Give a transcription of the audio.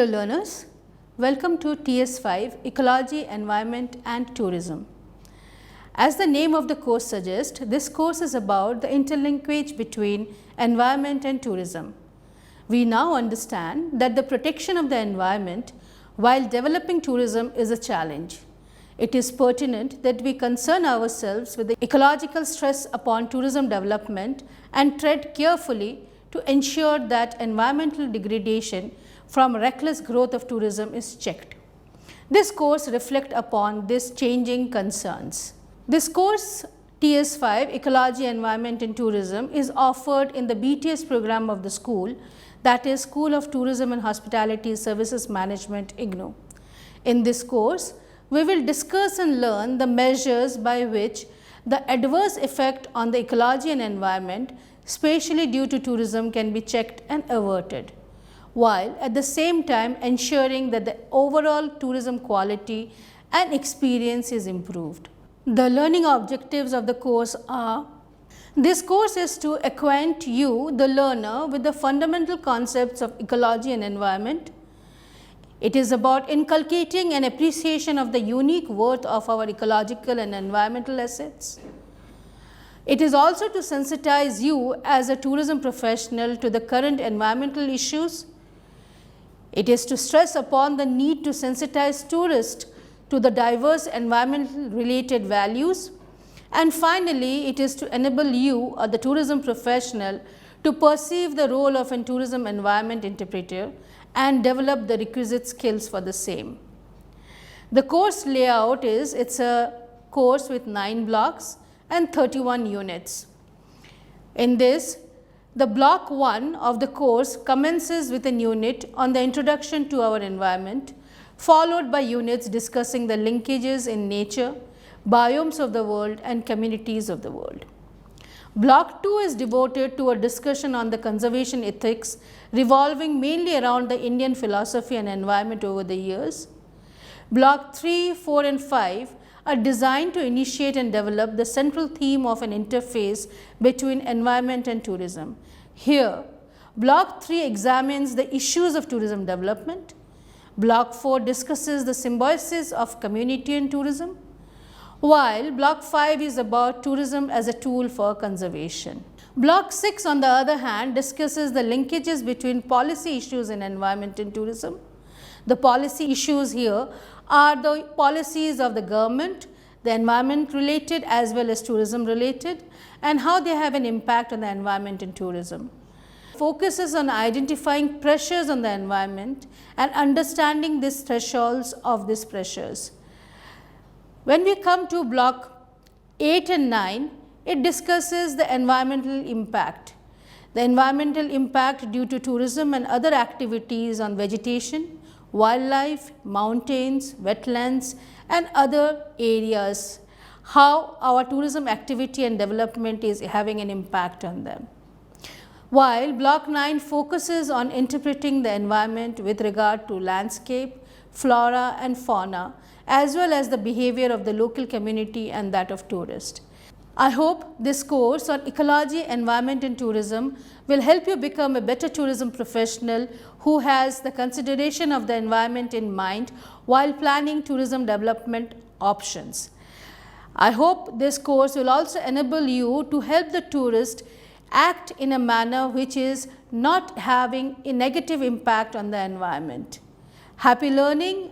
Hello learners, welcome to TS5 Ecology, Environment and Tourism. As the name of the course suggests, this course is about the interlinkage between environment and tourism. We now understand that the protection of the environment while developing tourism is a challenge. It is pertinent that we concern ourselves with the ecological stress upon tourism development and tread carefully to ensure that environmental degradation from reckless growth of tourism is checked. This course reflects upon these changing concerns. This course TS5 Ecology, Environment and Tourism is offered in the BTS program of the school, that is School of Tourism and Hospitality Services Management IGNOU. In this course, we will discuss and learn the measures by which the adverse effect on the ecology and environment, especially due to tourism, can be checked and averted, while at the same time ensuring that the overall tourism quality and experience is improved. The learning objectives of the course are: this course is to acquaint you, the learner, with the fundamental concepts of ecology and environment. It is about inculcating an appreciation of the unique worth of our ecological and environmental assets. It is also to sensitize you as a tourism professional to the current environmental issues. It is to stress upon the need to sensitize tourists to the diverse environmental related values. And finally, it is to enable you, the tourism professional, to perceive the role of a tourism environment interpreter and develop the requisite skills for the same. The course layout is, it's a course with 9 blocks and 31 units. In this, the block 1 of the course commences with a unit on the introduction to our environment, followed by units discussing the linkages in nature, biomes of the world and communities of the world. Block 2 is devoted to a discussion on the conservation ethics, revolving mainly around the Indian philosophy and environment over the years. Block 3, 4 and 5 are designed to initiate and develop the central theme of an interface between environment and tourism. Here, Block 3 examines the issues of tourism development. Block 4 discusses the symbiosis of community and tourism, while Block 5 is about tourism as a tool for conservation. Block 6, on the other hand, discusses the linkages between policy issues in environment and tourism. The policy issues here are the policies of the government, the environment related as well as tourism related, and how they have an impact on the environment and tourism. Focuses on identifying pressures on the environment and understanding these thresholds of these pressures. When we come to Block 8 and 9, it discusses the environmental impact. The environmental impact due to tourism and other activities on vegetation, wildlife, mountains, wetlands and other areas, how our tourism activity and development is having an impact on them. While Block 9 focuses on interpreting the environment with regard to landscape, flora and fauna, as well as the behavior of the local community and that of tourists. I hope this course on ecology, environment and tourism will help you become a better tourism professional who has the consideration of the environment in mind while planning tourism development options. I hope this course will also enable you to help the tourist act in a manner which is not having a negative impact on the environment. Happy learning